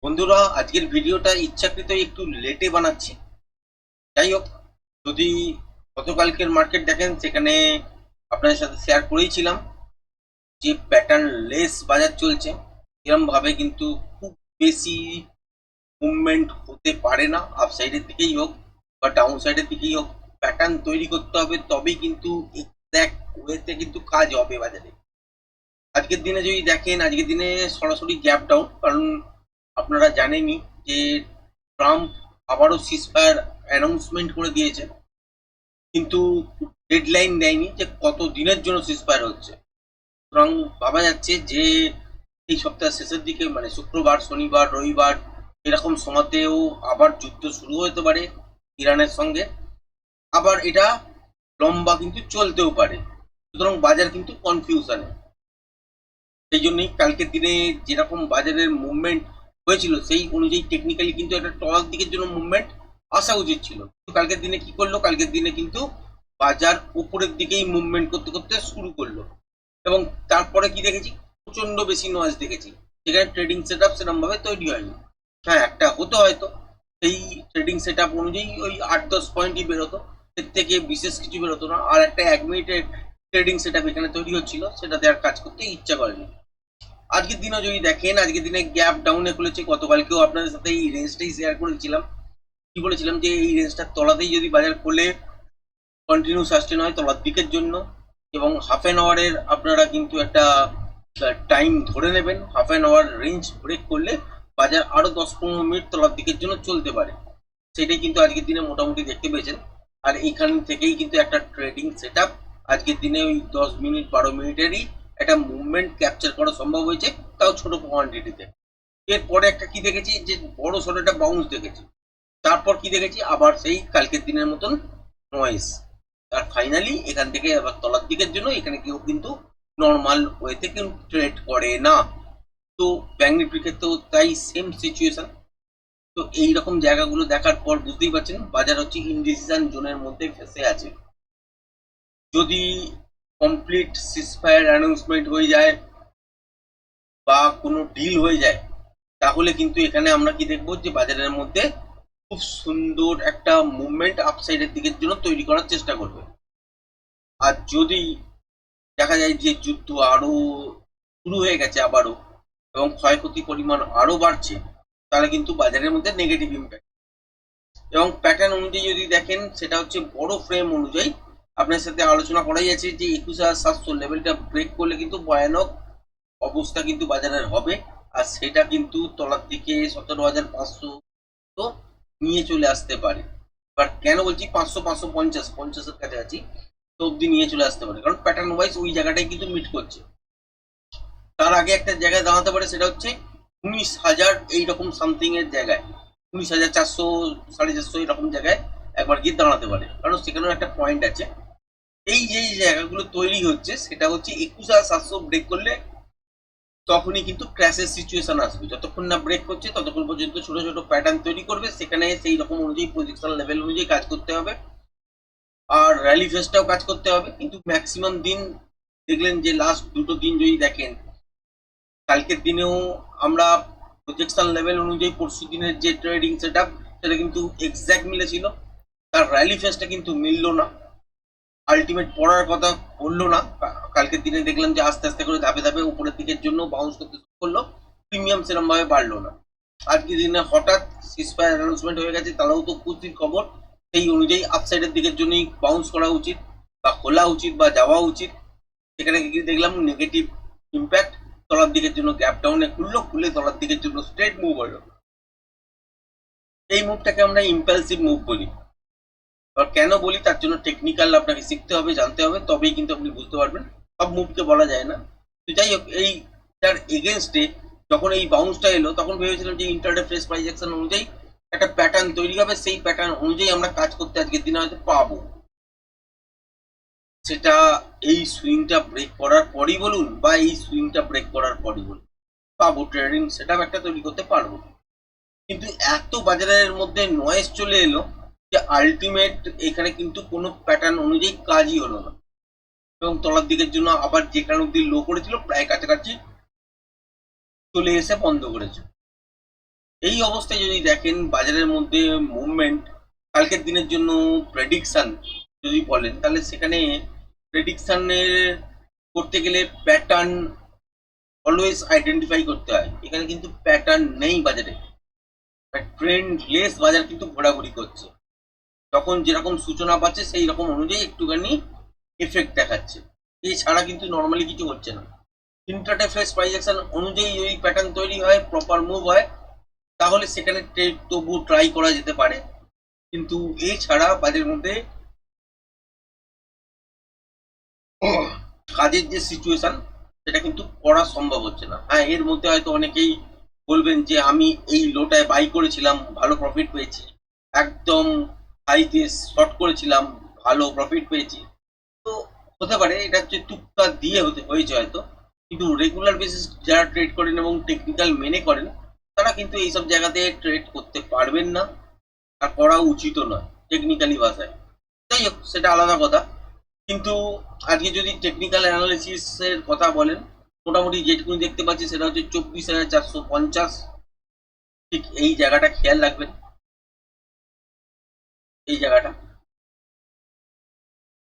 বন্ধুরা, আজকের ভিডিওটা ইচ্ছাকৃতই একটু লেটে বানাচ্ছি। যাই হোক, যদি গতকালকের মার্কেট দেখেন, সেখানে আপনাদের সাথে শেয়ার করেইছিলাম যে প্যাটার্ন লেস বাজার চলছে। এরকম ভাবে কিন্তু খুব বেশি মুভমেন্ট হতে পারে না, আপ সাইডের দিকেই হোক বা ডাউন সাইডের দিকেই হোক। প্যাটার্ন তৈরি করতে হবে, তবেই কিন্তু এক্স্যাক্ট ওয়েতে কিন্তু কাজ হবে বাজারে। আজকের দিনে যদি দেখেন, আজকের দিনে সরাসরি গ্যাপ ডাউন, কারণ আপনারা জানেনই যে ট্রাম্প আবারও সিজফায়ার অ্যানাউন্সমেন্ট করে দিয়েছে, কিন্তু ডেডলাইন দেয়নি যে কত দিনের জন্য সিজফায়ার হচ্ছে। সুতরাং ভাবা যাচ্ছে যে এই সপ্তাহের শেষের দিকে, মানে শুক্রবার, শনিবার, রবিবার এরকম সময়তেও আবার যুদ্ধ শুরু হতে পারে ইরানের সঙ্গে। আবার এটা লম্বা কিন্তু চলতেও পারে। সুতরাং বাজার কিন্তু কনফিউশনে। সেই জন্যই কালকের দিনে যেরকম বাজারের মুভমেন্ট হয়েছিল, সেই অনুযায়ী টেকনিক্যালি কিন্তু একটা টলার দিকের জন্য মুভমেন্ট আসা উচিত ছিল। কিন্তু কালকের দিনে কি করলো, কালকের দিনে কিন্তু বাজার উপরের দিকেই মুভমেন্ট করতে করতে শুরু করলো। এবং তারপরে কি দেখেছি, প্রচন্ড বেশি নয়েজ দেখেছি। সেখানে ট্রেডিং সেট আপ সেরকম ভাবে তৈরি হয়নি। হ্যাঁ, একটা হতো হয়তো, সেই ট্রেডিং সেট আপ অনুযায়ী ওই 8-10 পয়েন্টই বেরোতো, এর থেকে বিশেষ কিছু বেরোতো না। আর একটা 1 মিনিটের ট্রেডিং সেট আপ এখানে তৈরি হচ্ছিল, সেটাতে আর কাজ করতে ইচ্ছা করেনি। আজকের দিনও যদি দেখেন, আজকের দিনে গ্যাপ ডাউনে খুলেছে। গতকালকেও আপনাদের সাথে এই রেঞ্জটাই শেয়ার করেছিলাম। কি বলেছিলাম যে এই রেঞ্জটার তলাতেই যদি বাজার খোলে, কন্টিনিউ সাস্টেন হয় তলার দিকের জন্য। এবং হাফ অ্যান আওয়ারের আপনারা কিন্তু একটা টাইম ধরে নেবেন। Half an hour range break করলে বাজার আরো 10-15 মিনিট তলার দিকের জন্য চলতে পারে। সেটাই কিন্তু আজকের দিনে মোটামুটি দেখতে পেয়েছেন। আর এইখান থেকেই কিন্তু একটা ট্রেডিং সেট আপ আজকের দিনে ওই 10 মিনিট 12 মিনিটেরই একটা মুভমেন্ট ক্যাপচার করা সম্ভব হয়েছে, তাও ছোট কোয়ান্টিটিতে। এরপরে একটা কি দেখেছি, যে বড় সড়ো একটা বাউন্স দেখেছি। তারপর কি দেখেছি, আবার সেই কালকের দিনের মতন নয়েস। আর ফাইনালি এখান থেকে আবার তলার দিকের জন্য এখানে কেউ কিন্তু নর্মাল ওয়েতে কিন্তু ট্রেড করে না। তো ব্যাংক নিফটির ক্ষেত্রেও তাই সেম সিচুয়েশন। তো এইরকম জায়গাগুলো দেখার পর বুঝতেই পারছেন বাজার হচ্ছে ইনডিসিশন জোনের মধ্যে ফেসে আছে। যদি কমপ্লিট সিজফায়ার অ্যানাউন্সমেন্ট হয়ে যায় বা কোনো ডিল হয়ে যায়, তাহলে কিন্তু এখানে আমরা কি দেখবো, যে বাজারের মধ্যে খুব সুন্দর একটা মুভমেন্ট আপসাইডের দিকের জন্য তৈরি করার চেষ্টা করবে। আর যদি দেখা যায় যে যুদ্ধ আরো শুরু হয়ে গেছে আবারও, এবং ক্ষয়ক্ষতির পরিমাণ আরো বাড়ছে, তাহলে কিন্তু বাজারের মধ্যে নেগেটিভ ইম্প্যাক্ট। এবং প্যাটার্ন অনুযায়ী যদি দেখেন, সেটা হচ্ছে বড় ফ্রেম অনুযায়ী আপনার সাথে আলোচনা করাই আছে যে 21,700 লেভেলটা ব্রেক করলে কিন্তু ভয়ানক অবস্থা কিন্তু বাজারের হবে। আর সেটা কিন্তু তলার দিকে 17,500 তো নিয়ে চলে আসতে পারে। এবার কেন বলছি 500, 550, 50-এর কাছাকাছি তো অব্দি নিয়ে চলে আসতে পারে, কারণ প্যাটার্ন ওয়াইজ ওই জায়গাটাই কিন্তু মিট করছে। তার আগে একটা জায়গায় দাঁড়াতে পারে, সেটা হচ্ছে 19,000 এইরকম সামথিং এর জায়গায়। 19,400, 450 এরকম জায়গায় একবার গিয়ে দাঁড়াতে পারে, কারণ সেখানেও একটা পয়েন্ট আছে। এই যে জায়গাগুলো তৈরি হচ্ছে, সেটা হচ্ছে 21,700 ব্রেক করলে তখনই কিন্তু ক্র্যাশের সিচুয়েশন আসবে। যতক্ষণ না ব্রেক করছে ততক্ষণ পর্যন্ত ছোট ছোট প্যাটার্ন তৈরি করবে, সেখানে সেই রকম অনুযায়ী পজিশন লেভেল অনুযায়ী কাজ করতে হবে। আর র্যালি ফেসটাও কাজ করতে হবে। কিন্তু ম্যাক্সিমাম দিন দেখলেন যে লাস্ট দুটো দিন যদি দেখেন, কালকের দিনেও আমরা প্রজেকশন লেভেল অনুযায়ী পরশু দিনের যে ট্রেডিং সেট আপ, সেটা কিন্তু এক্স্যাক্ট মিলেছিল। তার র্যালি ফেসটা কিন্তু মিললো না, আলটিমেট পড়ার কথা বললো না। কালকের দিনে দেখলাম যে আস্তে আস্তে করে ধাপে ধাপে উপরের দিকের জন্য বাউন্স করতে শুরু করলো, প্রিমিয়াম সেরকম ভাবে বাড়লো না। আজকের দিনে হঠাৎ সিজফায়ার অ্যানাউন্সমেন্ট হয়ে গেছে, তারাও তো খুশির খবর। সেই অনুযায়ী আপসাইডের দিকের জন্যই বাউন্স করা উচিত বা খোলা উচিত বা যাওয়া উচিত। সেখানে কি দেখলাম নেগেটিভ ইম্প্যাক্ট। তলার দিকের জন্য গ্যাপ ডাউনে খুললো, খুলে তলার দিকের জন্য স্ট্রেট মুভ হলো। এই মুভটাকে আমরা ইম্পালসিভ মুভ বলি। আর কেন বলি, তার জন্য টেকনিক্যাল আপনাকে শিখতে হবে, জানতে হবে, তবেই কিন্তু আপনি বুঝতে পারবেন। সব মুভকে বলা যায় না। তো যাই হোক, এইটার এগেনস্টে যখন এই বাউন্সটা এলো, তখন ভেবেছিলাম যে ইন্টারডে ফ্রেশ প্রাইস অ্যাকশন অনুযায়ী একটা প্যাটার্ন তৈরি হবে, সেই প্যাটার্ন অনুযায়ী আমরা কাজ করতে আজকের দিনে হয়তো পাবো। সেটা এই সুইংটা ব্রেক করার পরই বলুন বা এই সুইংটা ব্রেক করার পরই বলুন, পাবো, ট্রেডিং সেটআপ একটা তৈরি করতে পারবো। কিন্তু এত বাজারের মধ্যে নয়েজ চলে এলো যে আলটিমেট এখানে কিন্তু কোনো প্যাটার্ন অনুযায়ী কাজই হলো না। এবং তলার দিকের জন্য আবার যেখানে অব্দি লো করেছিল প্রায় কাছাকাছি চলে এসে বন্ধ করেছে। এই অবস্থায় যদি দেখেন বাজারের মধ্যে মুভমেন্ট কালকের দিনের জন্য প্রেডিকশন যদি বলেন, তাহলে সেখানে প্রেডিকশনের করতে গেলে প্যাটার্ন অলওয়েজ আইডেন্টিফাই করতে হয়। এখানে কিন্তু প্যাটার্ন নেই বাজারে, ট্রেন্ড লেস বাজার কিন্তু ঘোরাঘুরি করছে। তখন যেরকম সূচনা পাচ্ছে সেই রকম অনুযায়ী একটুখানি এফেক্ট দেখাচ্ছে, এছাড়া কিন্তু নর্মালি কিছু হচ্ছে না। ইন্ট্রাডে ফ্রেশ প্রাইস অ্যাকশন অনুযায়ী যদি প্যাটার্ন তৈরি হয়, প্রপার মুভ হয়, তাহলে সেখানে ট্রেড তবু ট্রাই করা যেতে পারে। কিন্তু এছাড়া বাজারের মধ্যে কাজের যে সিচুয়েশন সেটা কিন্তু করা সম্ভব হচ্ছে না। হ্যাঁ, এর মধ্যে হয়তো অনেকেই বলবেন যে আমি এই লোটায় বাই করেছিলাম, ভালো প্রফিট পেয়েছি, একদম হাইতে শর্ট করেছিলাম, ভালো প্রফিট পেয়েছি। তো হতে পারে এটা হচ্ছে টুকটাক দিয়ে হয়েছে হয়তো, কিন্তু রেগুলার বেসিস যারা ট্রেড করেন এবং টেকনিক্যাল মেনে করেন, তারা কিন্তু এইসব জায়গাতে ট্রেড করতে পারবেন না, আর করা উচিতও নয় টেকনিক্যালি ভাষায়। যাই হোক, সেটা আলাদা কথা। কিন্তু আজকে যদি টেকনিক্যাল অ্যানালিসিস এর কথা বলেন, মোটামুটি যেটুকুনি দেখতে পাচ্ছি সেটা হচ্ছে 24,450। ঠিক এই জায়গাটা খেয়াল রাখবেন, এই জায়গাটা।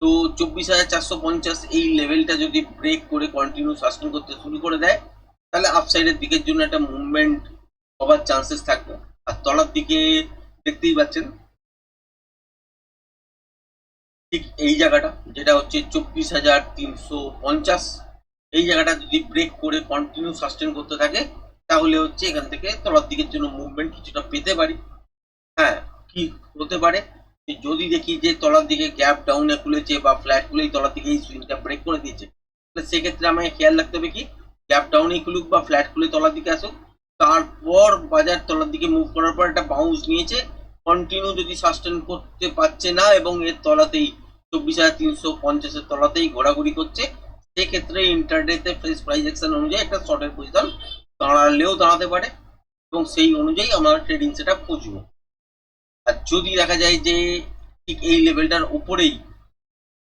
তো 24,450 এই লেভেলটা যদি ব্রেক করে কন্টিনিউ সাস্টেন করতে শুরু করে দেয়, তাহলে আপসাইডের দিকের জন্য একটা মুভমেন্ট হবার চান্সেস থাকবে। আর তলার দিকে দেখতেই পাচ্ছেন ঠিক এই জায়গাটা, যেটা হচ্ছে 24,350, এই জায়গাটা যদি ব্রেক করে কন্টিনিউ সাস্টেন করতে থাকে, তাহলে হচ্ছে এখান থেকে তলার দিকের জন্য মুভমেন্ট কিছুটা পেতে পারি। হ্যাঁ, কি হতে পারে, যদি দেখি যে তলার দিকে গ্যাপ ডাউনে খুলেছে বা ফ্ল্যাট খুলেই তলার দিকে এই সুইংটা ব্রেক করে দিয়েছে, তাহলে সেক্ষেত্রে আমাকে খেয়াল রাখতে হবে কি, গ্যাপ ডাউনেই খুলুক বা ফ্ল্যাট খুলে তলার দিকে আসুক, তারপর বাজার তলার দিকে মুভ করার পর একটা বাউন্স নিয়েছে, কন্টিনিউ যদি সাস্টেন করতে পারছে না এবং এর তলাতেই 24,350-এর তলাতেই ঘোরাঘুরি করছে, সেক্ষেত্রে ইন্টারডেতে ফ্রেশ প্রাইস অ্যাকশন অনুযায়ী একটা শর্টের পজিশন দাঁড়ালেও দাঁড়াতে পারে, এবং সেই অনুযায়ী আমরা ট্রেডিং সেট আপ বুঝবো। আর যদি দেখা যায় যে ঠিক এই লেভেলটার উপরেই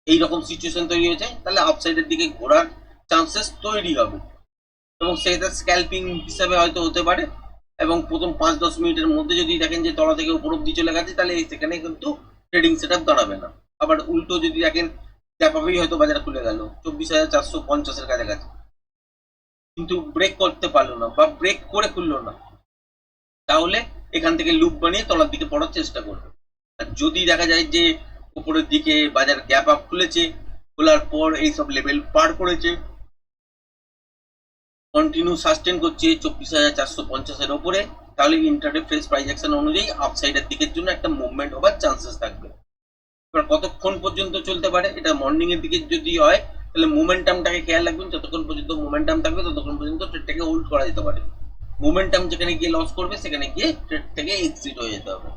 এইরকম সিচুয়েশন তৈরি হয়ে যায়, তাহলে আপসাইডের দিকে ঘোরার চান্সেস তৈরি হবে, এবং সেটা স্ক্যাল্পিং হিসাবে হয়তো হতে পারে। এবং প্রথম 5-10 মিনিটের মধ্যে যদি দেখেন যে তলা থেকে উপর অব্দি চলে গেছে, তাহলে সেখানে কিন্তু ট্রেডিং সেট আপ দাঁড়াবে না। আবার উল্টো যদি দেখেন ক্যাপাবেই হয়তো বাজার খুলে গেল 24,450-এর কাছাকাছি, কিন্তু ব্রেক করতে পারলো না বা ব্রেক করে খুললো না, তাহলে এখান থেকে লুপ বানিয়ে তলার দিকে পড়ার চেষ্টা করবে। আর যদি দেখা যায় যে উপরের দিকে বাজার গ্যাপ আপ খুলেছে, খোলার পর এইসব লেভেল পার করেছে, কন্টিনিউ সাস্টেন করছে 24,450-এর ওপরে, তাহলে ইন্টারডে ফ্রেশ প্রাইস অ্যাকশন অনুযায়ী আপসাইডের দিকের জন্য একটা মুভমেন্ট হবার চান্সেস থাকবে। এবার কতক্ষণ পর্যন্ত চলতে পারে, এটা মর্নিং এর দিকে যদি হয়, তাহলে মোমেন্টামটাকে খেয়াল রাখবেন, যতক্ষণ পর্যন্ত মোমেন্টাম থাকবে ততক্ষণ পর্যন্ত ট্রেডটাকে হোল্ড করা যেতে পারে। মোমেন্টাম যেখানে গিয়ে লস করবে সেখানে গিয়ে ট্রেড থেকে এক্সিট হয়ে যেতে হবে।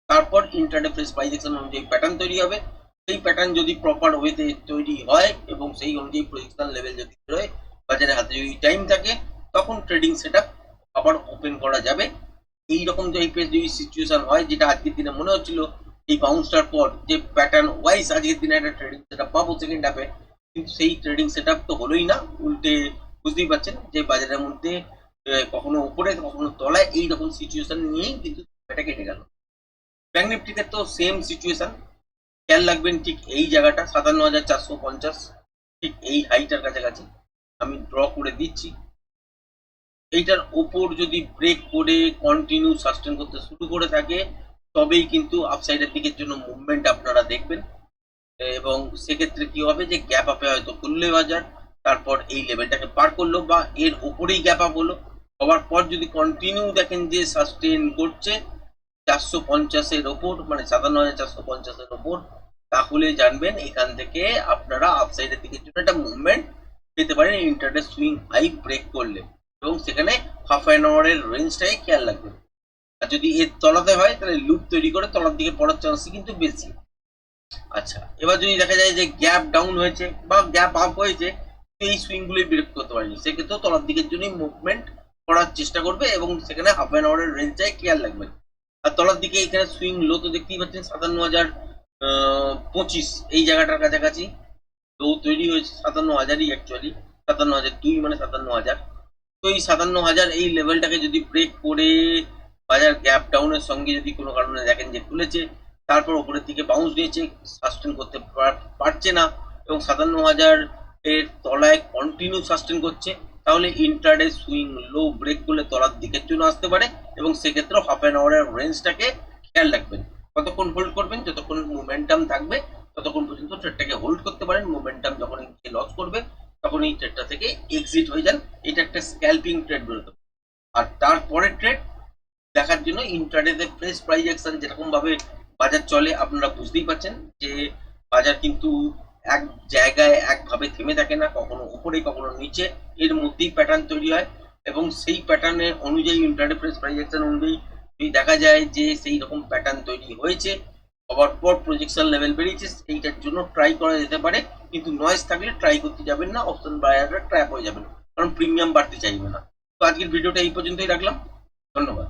তারপর ইন্টারডে ফ্রেশ প্রাইস অ্যাকশন অনুযায়ী প্যাটার্ন তৈরি হবে, সেই প্যাটার্ন যদি প্রপার ওয়েতে তৈরি হয় এবং সেই অনুযায়ী প্রজেকশন লেভেল যদি বেরোয়, বাজারে হাতে যদি টাইম থাকে, তখন ট্রেডিং সেট আপ আবার ওপেন করা যাবে। এইরকম টাইপের যদি সিচুয়েশন হয়, যেটা আজকের দিনে মনে হচ্ছিল এই বাউন্সটার পর যে প্যাটার্ন ওয়াইজ আজকের দিনে একটা ট্রেডিং সেট আপ পাবো সেকেন্ড হাফে, কিন্তু সেই ট্রেডিং সেট আপ তো হলোই না, উল্টে বুঝতেই পারছেন যে বাজারের মধ্যে কখনো উপরে কখনো তলায় এইরকম সিচুয়েশন নিয়েই কিন্তু এটা কেটে গেল। ব্যাংক নিফটিতে তো সেম সিচুয়েশন, খেয়াল রাখবেন ঠিক এই জায়গাটা 57,450, ঠিক এই হাইটার কাছাকাছি আমি ড্র করে দিচ্ছি। এইটার ওপর যদি ব্রেক করে কন্টিনিউ সাস্টেন করতে শুরু করে থাকে, তবেই কিন্তু আপসাইডের দিকের জন্য মুভমেন্ট আপনারা দেখবেন। এবং সেক্ষেত্রে কি হবে যে গ্যাপ আপে হয়তো খুললে বাজার, তারপর এই লেভেলটাকে পার করলো বা এর ওপরেই গ্যাপ আপ হলো, হওয়ার পর যদি কন্টিনিউ দেখেন যে সাস্টেন করছে 450-এর ওপর, মানে 57,450-এর ওপর, তাহলে জানবেন এখান থেকে আপনারা আপসাইডের দিকের জন্য একটা মুভমেন্ট পেতে পারেন ইন্টারডে সুইং হাই ব্রেক করলে, এবং সেখানে হাফ অ্যান আওয়ারের রেঞ্জটাকে খেয়াল রাখবেন। আর যদি এর তলাতে হয়, তাহলে লুপ তৈরি করে তলার দিকে পড়ার চান্স কিন্তু বেশি। আচ্ছা, এবার যদি দেখা যায় যে গ্যাপ ডাউন হয়েছে বা গ্যাপ আপ হয়েছে, এই সুইং গুলোই ব্রেক করতে পারেনি, সেক্ষেত্রেও তলার দিকের জন্যই মুভমেন্ট করার চেষ্টা করবে, এবং সেখানে হাফ অ্যান আওয়ারের রেঞ্জটাই খেয়াল রাখবেন। আর তলার দিকে এখানে সুইং লো তো দেখতেই পাচ্ছেন 57,025, এই জায়গাটার কাছাকাছি লো তৈরি হয়েছে 57,000-ই অ্যাকচুয়ালি, 57,002 মানে 57,000। তো এই 57,000 এই লেভেলটাকে যদি ব্রেক করে বাজার গ্যাপ ডাউনের সঙ্গে যদি কোনো কারণে দেখেন যে খুলেছে, তারপর উপরের দিকে বাউন্স নিয়েছে, সাস্টেন করতে পারছে না এবং 57,000 এর তলায় কন্টিনিউ সাস্টেন করছে, তাহলে ইন্ট্রাডে সুইং লো ব্রেক করলে তলার দিকের জন্য আসতে পারে এবং সেক্ষেত্রে হাফ অ্যান আওয়ারের রেঞ্জটাকে খেয়াল রাখবেন। কতক্ষণ হোল্ড করবেন? যতক্ষণ মোমেন্টাম থাকবে ততক্ষণ পর্যন্ত ট্রেডটাকে হোল্ড করতে পারেন। মোমেন্টাম যখন লস করবে তখন এই ট্রেডটা থেকে এক্সিট হয়ে যান। এটা একটা স্ক্যাল্পিং ট্রেড বলতে। আর তারপরের ট্রেড দেখার জন্য ইন্ট্রাডেতে ফ্রেশ প্রাইস অ্যাকশন যেরকম ভাবে বাজার চলে আপনারা বুঝতেই পারছেন যে বাজার কিন্তু এক জায়গায় একভাবে থেমে থাকে না, কখনো উপরে কখনো নিচে, এর মধ্যেই প্যাটার্ন তৈরি হয় এবং সেই প্যাটার্নের অনুযায়ী ইন্ট্রাডে ফ্রেশ প্রাইস অ্যাকশন অনুযায়ী যদি দেখা যায় যে সেই রকম প্যাটার্ন তৈরি হয়েছে, হওয়ার পর প্রজেকশন লেভেল বেরিয়েছে, এইটার জন্য ট্রাই করা যেতে পারে। কিন্তু নয়েজ থাকলে ট্রাই করতে যাবেন না, অপশন বায়াররা ট্র্যাপ হয়ে যাবেন, কারণ প্রিমিয়াম বাড়তে চাইবে না। তো আজকের ভিডিওটা এই পর্যন্তই রাখলাম। ধন্যবাদ।